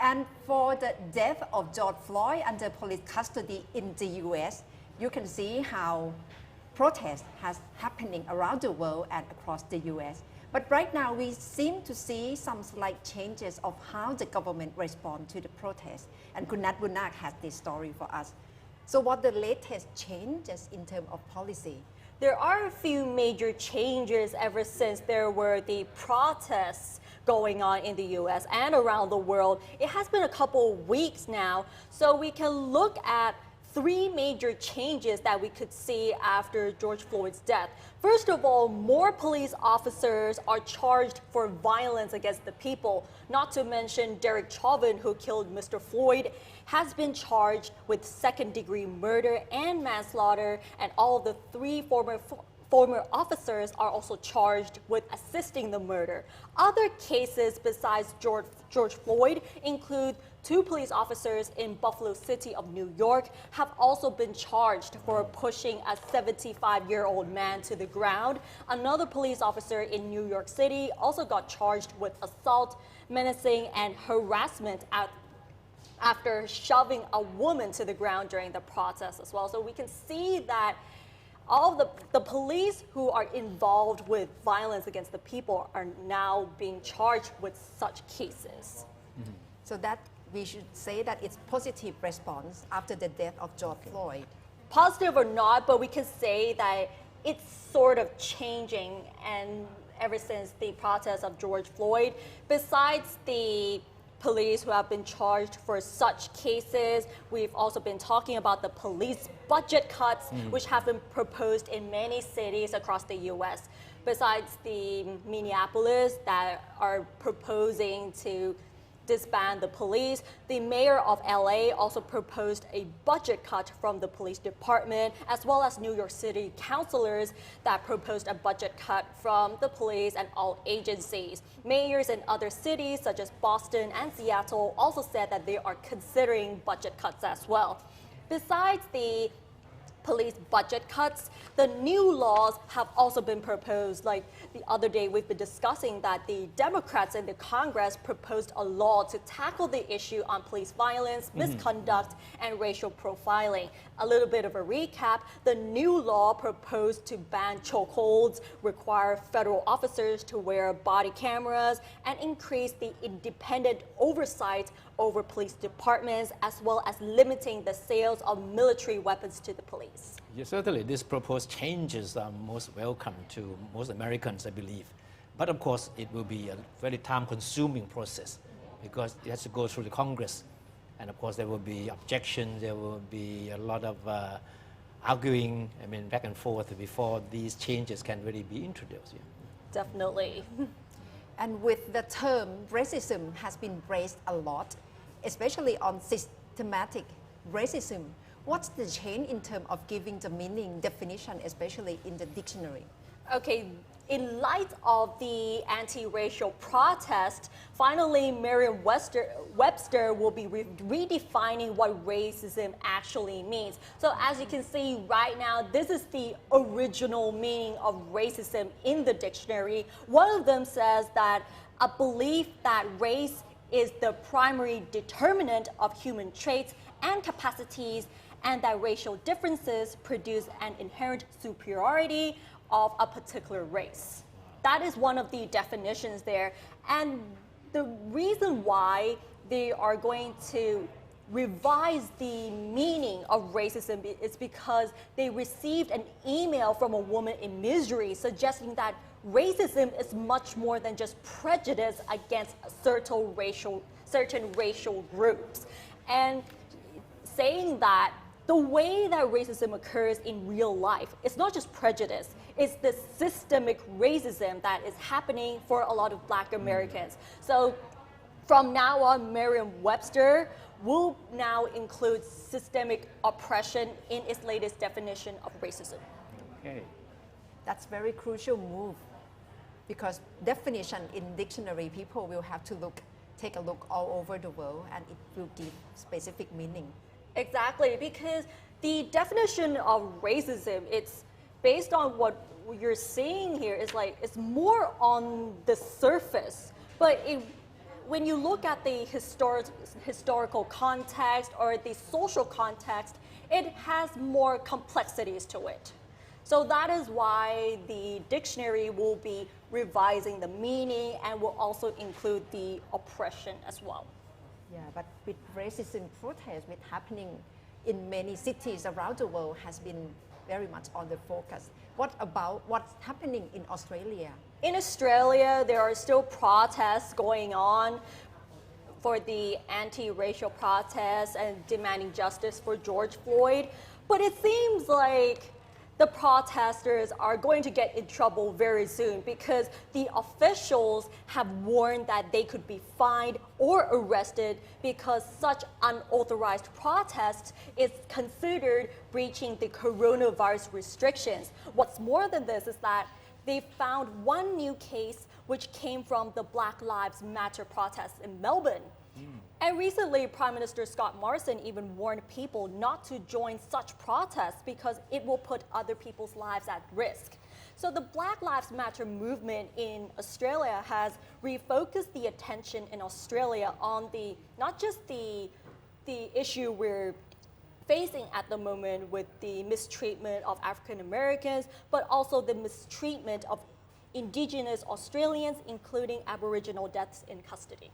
And for the death of George Floyd under police custody in the US, you can see how protest has happening around the world and across the US. But right now we seem to see some slight changes of how the government respond to the protest. And Nad Bunnag has this story for us. So what the latest changes in terms of policy? There are a few major changes ever since there were the protests going on in the US and around the world. It has been a couple of weeks now, so we can look at three major changes that we could see after George Floyd's death. First of all, more police officers are charged for violence against the people. Not to mention Derek Chauvin, who killed Mr. Floyd, has been charged with second-degree murder and manslaughter, and all the three former officers are also charged with assisting the murder. Other cases besides George Floyd include two police officers in Buffalo City of New York have also been charged for pushing a 75-year-old man to the ground. Another police officer in New York City also got charged with assault, menacing, and harassment after shoving a woman to the ground during the protest as well. So we can see that all the police who are involved with violence against the people are now being charged with such cases. So that we should say that it's positive response after the death of George Floyd. Positive or not, but we can say that it's sort of changing, and ever since the protest of George Floyd, besides the police who have been charged for such cases, we've also been talking about the police budget cuts, which have been proposed in many cities across the US. Besides the Minneapolis that are proposing to disband the police, the mayor of LA also proposed a budget cut from the police department, as well as New York City councilors that proposed a budget cut from the police and all agencies. Mayors in other cities such as Boston and Seattle also said that they are considering budget cuts as well. Besides the police budget cuts, the new laws have also been proposed. Like the other day, we've been discussing that the Democrats in the Congress proposed a law to tackle the issue on police violence, misconduct, and racial profiling. A little bit of a recap, the new law proposed to ban chokeholds, require federal officers to wear body cameras, and increase the independent oversight over police departments, as well as limiting the sales of military weapons to the police. Yes, certainly these proposed changes are most welcome to most Americans, I believe. But of course, it will be a very time-consuming process because it has to go through the Congress. And of course, there will be objections, there will be a lot of arguing, back and forth before these changes can really be introduced. Yeah. Definitely. And with the term racism has been raised a lot, especially on systematic racism. What's the change in terms of giving the meaning definition, especially in the dictionary? Okay, in light of the anti-racial protest, finally Merriam-Webster will be redefining what racism actually means. So as you can see right now, this is the original meaning of racism in the dictionary. One of them says that a belief that race is the primary determinant of human traits and capacities, and that racial differences produce an inherent superiority of a particular race. That is one of the definitions there. And the reason why they are going to revise the meaning of racism is because they received an email from a woman in Missouri suggesting that racism is much more than just prejudice against certain racial groups. And saying that the way that racism occurs in real life, it's not just prejudice, it's the systemic racism that is happening for a lot of Black Americans. So from now on, Merriam-Webster will now include systemic oppression in its latest definition of racism. Okay. That's very crucial move because definition in dictionary, people will have to take a look all over the world and it will give specific meaning. Exactly, because the definition of racism, it's based on what you're seeing here is like, it's more on the surface, but when you look at the historical context or the social context, it has more complexities to it. So that is why the dictionary will be revising the meaning and will also include the oppression as well. Yeah, but with racism protests with happening in many cities around the world has been very much on the focus. What about what's happening in Australia? In Australia, there are still protests going on for the anti-racial protests and demanding justice for George Floyd. But it seems like the protesters are going to get in trouble very soon because the officials have warned that they could be fined or arrested because such unauthorized protests is considered breaching the coronavirus restrictions. What's more than this is that they found one new case which came from the Black Lives Matter protests in Melbourne. And recently, Prime Minister Scott Morrison even warned people not to join such protests because it will put other people's lives at risk. So the Black Lives Matter movement in Australia has refocused the attention in Australia on not just the issue we're facing at the moment with the mistreatment of African Americans, but also the mistreatment of Indigenous Australians, including Aboriginal deaths in custody.